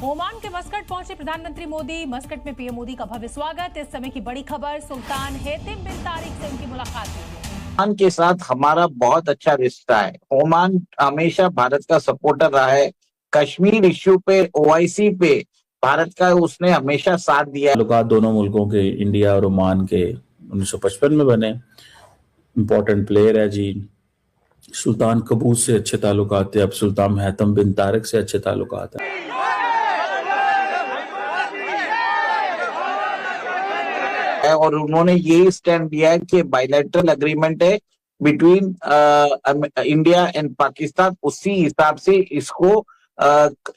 Oman के Muscat पहुंचे प्रधानमंत्री मोदी। मस्कट में पीएम मोदी का भव्य स्वागत। इस समय की बड़ी खबर, सुल्तान हेतिम बिन तारिक से उनकी मुलाकात हुई। ओमान के साथ हमारा बहुत अच्छा रिश्ता है। ओमान हमेशा भारत का सपोर्टर रहा है। कश्मीर इश्यू पे, ओआईसी पे भारत का उसने हमेशा साथ दिया। ताल्लुकात दोनों मुल्कों के, इंडिया और ओमान के 1955 में बने। इम्पोर्टेंट प्लेयर है जी। सुल्तान कबूस से अच्छे ताल्लुकात थे, अब सुल्तान हेतम बिन तारिक से अच्छे ताल्लुकात हैं। और उन्होंने ये स्टैंड दिया है कि बायलैटरल एग्रीमेंट है बिटवीन इंडिया एंड पाकिस्तान, उसी हिसाब से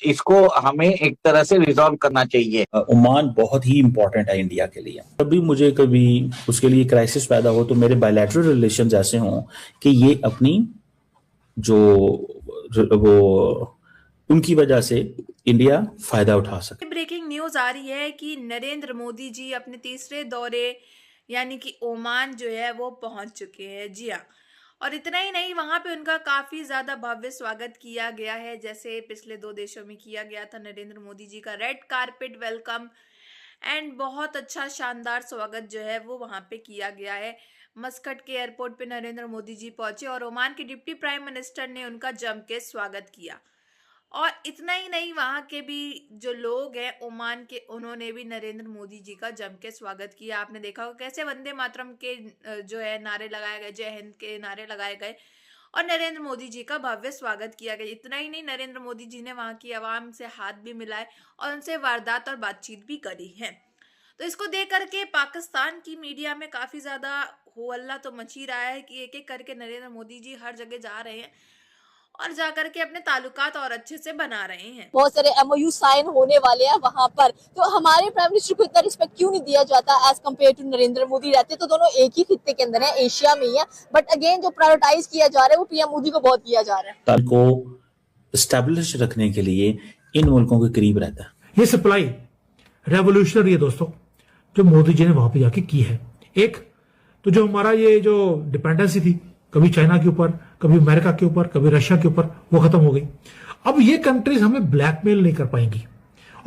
इसको हमें एक तरह से रिजॉल्व करना चाहिए। ओमान बहुत ही इंपॉर्टेंट है इंडिया के लिए। कभी मुझे कभी उसके लिए क्राइसिस पैदा हो तो मेरे बायलैटरल रिलेशंस ऐसे हों कि ये अपनी वो उनकी वजह से इंडिया फायदा उठा सके। ब्रेकिंग न्यूज आ रही है कि नरेंद्र मोदी जी अपने तीसरे दौरे यानी कि ओमान जो है वो पहुंच चुके हैं। जी हाँ, और इतना ही नहीं, वहां पे उनका काफी ज्यादा भव्य स्वागत किया गया है, जैसे पिछले 2 देशों में किया गया था। नरेंद्र मोदी जी का रेड कारपेट वेलकम एंड बहुत अच्छा शानदार स्वागत जो है वो वहां पे किया गया है। मस्कट के एयरपोर्ट पे नरेंद्र मोदी जी पहुंचे और ओमान के डिप्टी प्राइम मिनिस्टर ने उनका जम के स्वागत किया। और इतना ही नहीं, वहाँ के भी जो लोग हैं ओमान के, उन्होंने भी नरेंद्र मोदी जी का जम के स्वागत किया। आपने देखा होगा कैसे वंदे मातरम के जो है नारे लगाए गए, जय हिंद के नारे लगाए गए और नरेंद्र मोदी जी का भव्य स्वागत किया गया। इतना ही नहीं, नरेंद्र मोदी जी ने वहाँ की आवाम से हाथ भी मिलाए और उनसे वारदात और बातचीत भी करी है। तो इसको देख करके पाकिस्तान की मीडिया में काफी ज्यादा हो हल्ला तो मची रहा है कि एक एक करके नरेंद्र मोदी जी हर जगह जा रहे हैं और जाकर के अपने ताल्लुकात और अच्छे से बना रहे हैं। बहुत सारे MOU साइन होने वाले हैं वहां पर, तो हमारे प्राइम मिनिस्टर को इतना रिस्पेक्ट क्यों नहीं दिया जाता as compare to Narendra Modi? रहते तो दोनों एक ही खित्ते के अंदर है, एशिया में ही है, बट अगेन जो प्रायोरिटाइज किया जा रहा है वो पीएम मोदी को बहुत किया जा रहा है। को एस्टेब्लिश रखने के लिए इन मुल्कों के करीब रहता है। ये सप्लाई रेवोल्यूशनरी है दोस्तों, जो मोदी जी ने वहां पे जाके की है। एक तो जो हमारा ये जो डिपेंडेंसी थी कभी चाइना के ऊपर, कभी अमेरिका के ऊपर, कभी रशिया के ऊपर, वो खत्म हो गई। अब ये कंट्रीज हमें ब्लैकमेल नहीं कर पाएंगी।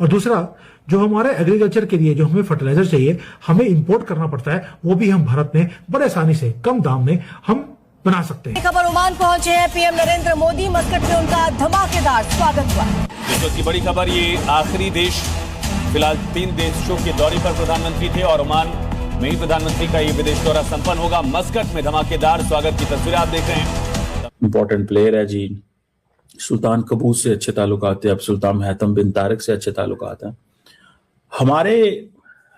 और दूसरा, जो हमारे एग्रीकल्चर के लिए जो हमें फर्टिलाइजर चाहिए, हमें इंपोर्ट करना पड़ता है, वो भी हम भारत में बड़े आसानी से कम दाम में हम बना सकते हैं। खबर, ओमान पहुंचे हैं पीएम नरेंद्र मोदी। मस्कट में उनका धमाकेदार स्वागत हुआ। इस वक्त की बड़ी खबर, ये आखिरी देश, फिलहाल 3 देशों के दौरे पर प्रधानमंत्री थे और ओमान में ही प्रधानमंत्री का ये विदेश दौरा संपन्न होगा। मस्कट में धमाकेदार स्वागत की तस्वीरें आप देख रहे हैं। इम्पोर्टेंट प्लेयर है जी। सुल्तान कबूस से अच्छे ताल्लुकात थे, अब सुल्तान हेतम बिन तारिक से अच्छे ताल्लुकात हैं। हमारे,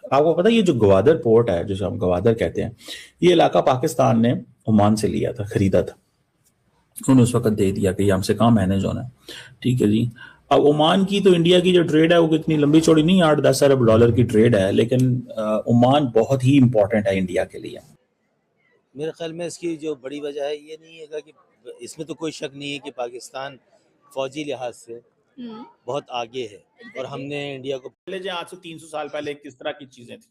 आपको पता है ये जो गवादर पोर्ट है, जिसे हम गवादर कहते हैं, ये इलाका पाकिस्तान ने ओमान से लिया था, खरीदा था। उन्होंने उस वक्त दे दिया कि ये हमसे कहाँ मैनेज होना है। ठीक है जी। अब ओमान की तो इंडिया की जो ट्रेड है वो कितनी लंबी चौड़ी नहीं, 8-10 अरब डॉलर की ट्रेड है, लेकिन ओमान बहुत ही इंपॉर्टेंट है इंडिया के लिए। मेरे ख्याल में इसकी जो बड़ी वजह है ये नहीं है कि इसमें तो कोई शक नहीं है कि पाकिस्तान फौजी लिहाज से बहुत आगे है और हमने इंडिया को पहले आज से 300 साल पहले किस तरह की चीजें थी।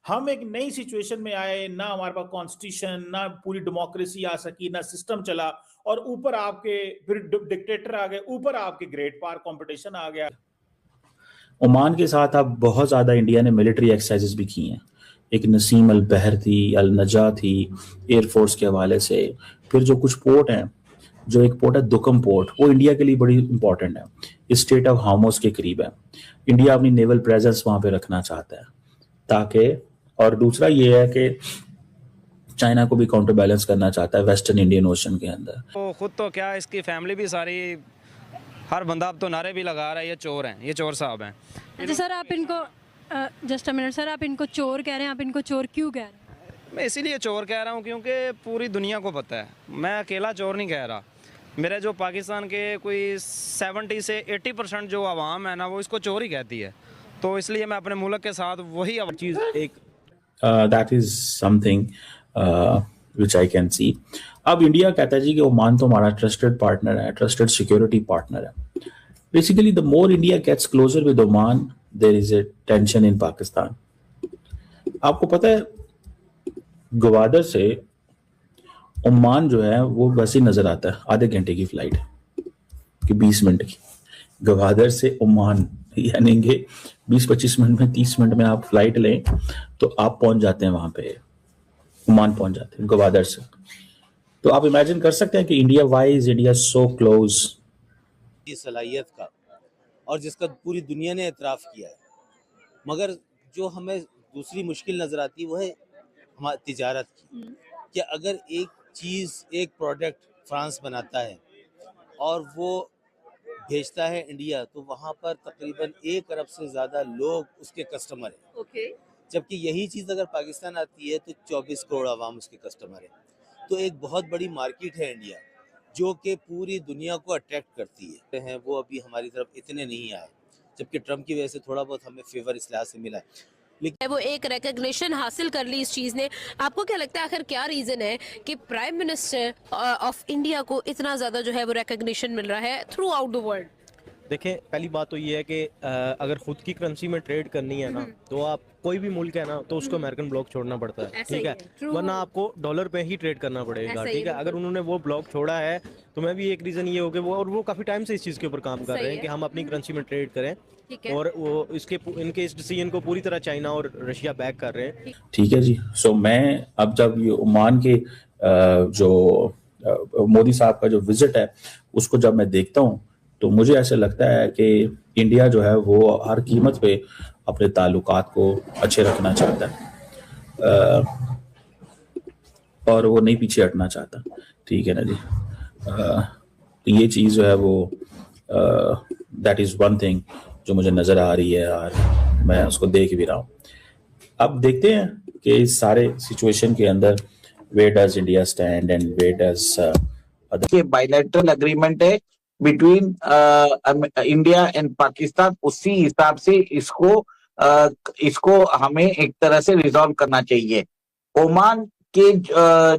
हम एक नई सिचुएशन में आए, ना हमारे पास कॉन्स्टिट्यूशन, ना पूरी डेमोक्रेसी आ सकी, ना सिस्टम चला, और ऊपर आपके फिर डिक्टेटर आ गए, ऊपर आपके ग्रेट पावर कंपटीशन आ गया। ओमान के साथ अब बहुत ज्यादा इंडिया ने मिलिट्री एक्सरसाइजेस भी की हैं। एक नसीम अल बहर थी, अल नजा थी एयरफोर्स के हवाले से। फिर जो कुछ पोर्ट हैं, जो एक पोर्ट है दुकम पोर्ट, वो इंडिया के लिए बड़ी इंपॉर्टेंट है, इस स्टेट ऑफ हार्मोस के करीब है। इंडिया अपनी नेवल प्रेजेंस वहां पे रखना चाहता है ताकि, और दूसरा ये है कि चाइना को भी काउंटर बैलेंस करना चाहता है वेस्टर्न इंडियन ओशन के अंदर। तो खुद तो क्या, इसकी फैमिली भी सारी, हर बंदा अब तो नारे भी लगा रहा है ये चोर हैं, ये चोर साहब हैं। अच्छा सर, आप इनको जस्ट अ मिनट सर, आप इनको चोर कह रहे हैं, आप इनको चोर क्यों कह रहे हैं? मैं इसीलिए चोर कह रहा हूँ क्योंकि पूरी दुनिया को पता है, मैं अकेला चोर नहीं कह रहा। मेरे जो पाकिस्तान के कोई 70 से 80% जो आवाम है ना, वो इसको चोर ही कहती है। तो इसलिए मैं अपने मुल्क के साथ वही चीज़ एक that is something which I can see. अब इंडिया कहता है जी कि ओमान तो हमारा ट्रस्टेड पार्टनर है, ट्रस्टेड सिक्योरिटी पार्टनर है। Basically the more India gets closer with Oman, there is a tension in Pakistan. आपको पता है गवादर से ओमान जो है वो वैसे ही नजर आता है, आधे घंटे की फ्लाइट कि 20 मिनट की। गवादर से ओमान यानी कि 20-25 मिनट में, 30 मिनट में आप फ्लाइट लें तो आप पहुंच जाते हैं वहां पे, ओमान पहुंच जाते हैं ग्वादर से। तो आप इमेजिन कर सकते हैं कि India, why is India so close, की सलाहियत का, और जिसका पूरी दुनिया ने एतराफ़ किया है। मगर जो हमें दूसरी मुश्किल नज़र आती है वो है हमारी तिजारत की, कि अगर एक चीज़, एक प्रोडक्ट फ्रांस बनाता है और वो भेजता है इंडिया, तो वहाँ पर तकरीबन 1 अरब से ज़्यादा लोग उसके कस्टमर हैं। ओके। जबकि यही चीज़ अगर पाकिस्तान आती है तो 24 करोड़ आवाम उसके कस्टमर हैं। तो एक बहुत बड़ी मार्केट है इंडिया, जो कि पूरी दुनिया को अट्रैक्ट करती है। वो अभी हमारी तरफ इतने नहीं आए, जबकि ट्रम्प की वजह से थोड़ा बहुत हमें फेवर इस लिहाज से मिला है। वो एक रिकग्निशन हासिल कर ली इस चीज़ ने। आपको क्या लगता है आखिर क्या रीज़न है कि प्राइम मिनिस्टर ऑफ इंडिया को इतना ज़्यादा जो है वो रिकग्निशन मिल रहा है थ्रू आउट द वर्ल्ड? देखें, पहली बात तो ये है कि अगर खुद की करेंसी में ट्रेड करनी है ना, तो आप कोई भी मुल्क है ना, तो उसको अमेरिकन ब्लॉक छोड़ना पड़ता है, ऐसा ठीक ही है, है, true। वरना आपको डॉलर पे ही ट्रेड करना पड़ेगा, ऐसा ही ठीक है। है, अगर उन्होंने वो ब्लॉक छोड़ा है तो मैं भी एक रीज़न ये हो कि वो काफ़ी टाइम से इस चीज़ के ऊपर काम कर सही रहे हैं है। कि हम अपनी करेंसी में ट्रेड करें, ठीक है। और वो इनके इस डिसीजन को पूरी तरह चाइना और रशिया बैक कर रहे हैं। ठीक है जी। सो मैं अब जब ये ओमान के जो मोदी साहब का जो विजिट है उसको जब मैं देखता हूँ तो मुझे ऐसा लगता है कि इंडिया जो है वो हर कीमत पे अपने ताल्लुकात को अच्छे रखना चाहता है, और वो नहीं पीछे हटना चाहता, ठीक है ना जी। तो ये चीज़ जो है वो दैट इज़ वन थिंग जो मुझे नज़र आ रही है और मैं उसको देख भी रहा हूँ। अब देखते हैं कि इस सारे सिचुएशन के अंदर where does India stand and where does ये बायलैटरल एग्रीमेंट है बिटवीन इंडिया एंड पाकिस्तान, उसी हिसाब से इसको हमें एक तरह से रिजॉल्व करना चाहिए। ओमान के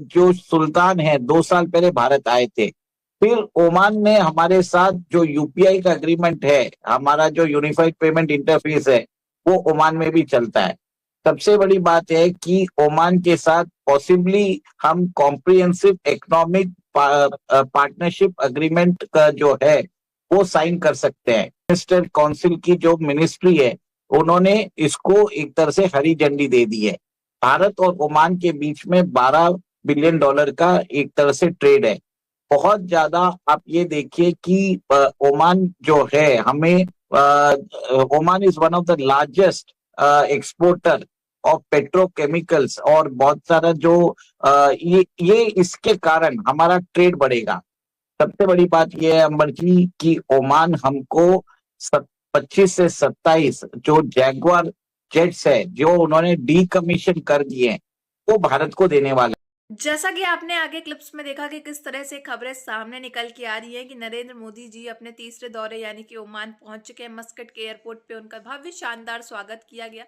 जो सुल्तान है 2 साल पहले भारत आए थे, फिर ओमान ने हमारे साथ जो यूपीआई का एग्रीमेंट है, हमारा जो यूनिफाइड पेमेंट इंटरफेस है, वो ओमान में भी चलता है। सबसे बड़ी बात है कि ओमान के साथ पॉसिबली हम कॉम्प्रिहेंसिव इकोनॉमिक पार्टनरशिप एग्रीमेंट का जो है वो साइन कर सकते हैं। मिनिस्टर काउंसिल की जो मिनिस्ट्री है उन्होंने इसको एक तरह से हरी झंडी दे दी है। भारत और ओमान के बीच में $12 बिलियन का एक तरह से ट्रेड है, बहुत ज्यादा। आप ये देखिए कि ओमान जो है हमें Oman is one of the largest exporter of petrochemicals, और बहुत सारा जो ये इसके कारण हमारा ट्रेड बढ़ेगा। सबसे बड़ी बात यह है अंबर जी कि ओमान हमको 25 से 27 जो जैगुआर जेट्स है जो उन्होंने डीकमीशन कर दिए वो भारत को देने वाला। जैसा कि आपने आगे क्लिप्स में देखा कि किस तरह से खबरें सामने निकल के आ रही है कि नरेंद्र मोदी जी अपने तीसरे दौरे यानी कि ओमान पहुंच चुके हैं। मस्कट के एयरपोर्ट पे उनका भव्य शानदार स्वागत किया गया।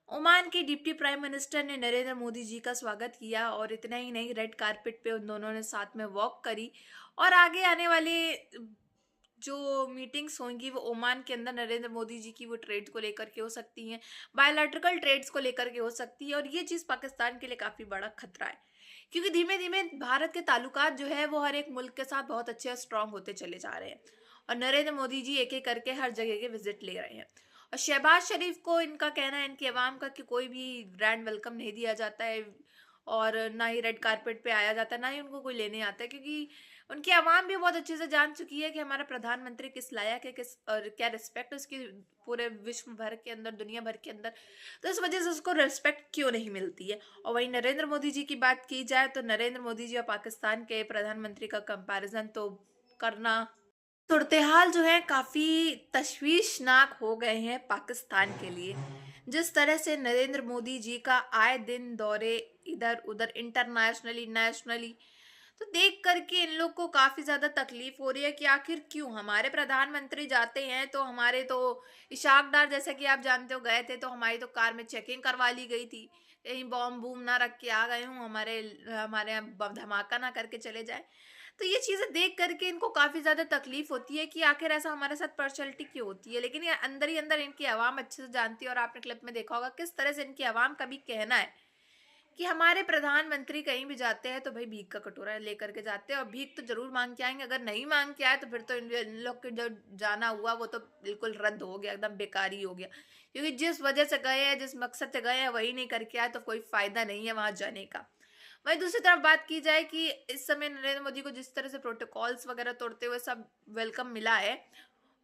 ओमान के डिप्टी प्राइम मिनिस्टर ने नरेंद्र मोदी जी का स्वागत किया, और इतना ही नहीं, रेड कारपेट पे उन दोनों ने साथ में वॉक करी। और आगे आने वाले जो मीटिंग्स होंगी वो ओमान के अंदर नरेंद्र मोदी जी की वो ट्रेड को लेकर के हो सकती हैं, बायलैटरल ट्रेड्स को लेकर के हो सकती है। और ये चीज़ पाकिस्तान के लिए काफ़ी बड़ा खतरा है, क्योंकि धीमे धीमे भारत के ताल्लुकात जो है वो हर एक मुल्क के साथ बहुत अच्छे और स्ट्रांग होते चले जा रहे हैं, और नरेंद्र मोदी जी एक एक करके हर जगह के विजिट ले रहे हैं। और शहबाज शरीफ को इनका कहना है, इनकी आवाम का, कि कोई भी ग्रैंड वेलकम नहीं दिया जाता है, और ना ही रेड कारपेट पे आया जाता है, ना ही उनको कोई लेने आता है, क्योंकि उनकी आवाम भी बहुत अच्छे से जान चुकी है कि हमारा प्रधानमंत्री किस लायक है, किस और क्या रिस्पेक्ट उसकी पूरे विश्व भर के अंदर, दुनिया भर के अंदर। तो इस वजह से उसको रिस्पेक्ट क्यों नहीं मिलती है। और वहीं नरेंद्र मोदी जी की बात की जाए तो नरेंद्र मोदी जी और पाकिस्तान के प्रधानमंत्री का कंपैरिजन तो करना, सूरत-ए-हाल जो है काफ़ी तशवीशनाक हो गए हैं पाकिस्तान के लिए। जिस तरह से नरेंद्र मोदी जी का आए दिन दौरे इधर उधर, इंटरनेशनली नेशनली, तो देख करके इन लोग को काफ़ी ज़्यादा तकलीफ हो रही है कि आखिर क्यों हमारे प्रधानमंत्री जाते हैं तो हमारे तो इशाक डार, जैसा कि आप जानते हो, गए थे तो हमारी तो कार में चेकिंग करवा ली गई थी, कहीं बॉम्ब बूम ना रख के आ गए हूँ, हमारे यहाँ धमाका ना करके चले जाए। तो ये चीज़ें देख करके इनको काफ़ी ज़्यादा तकलीफ होती है कि आखिर ऐसा हमारे साथ पार्शलिटी क्यों होती है। लेकिन ये अंदर ही अंदर इनकी आवाम अच्छे से जानती है, और आपने क्लिप में देखा होगा किस तरह से इनकी आवाम का भी कहना है कि हमारे प्रधानमंत्री कहीं भी जाते हैं तो भाई भीख का कटोरा लेकर के जाते हैं, और भीख तो जरूर मांग के आएंगे। अगर नहीं मांग के आए तो फिर तो इन लोग के जो जाना हुआ वो तो बिल्कुल रद्द हो गया, एकदम बेकार ही हो गया, क्योंकि जिस वजह से गए हैं, जिस मकसद से गए हैं, वही नहीं करके आए तो कोई फायदा नहीं है वहां जाने का। वहीं दूसरी तरफ बात की जाए कि इस समय नरेंद्र मोदी को जिस तरह से प्रोटोकॉल्स वगैरह तोड़ते हुए सब वेलकम मिला है,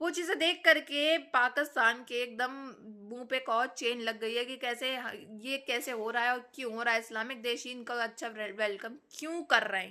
वो चीजें देख करके पाकिस्तान के एकदम मुंह पे एक और चेन लग गई है कि कैसे ये कैसे हो रहा है और क्यों हो रहा है। इस्लामिक देश ही इनका अच्छा वेलकम क्यों कर रहे हैं।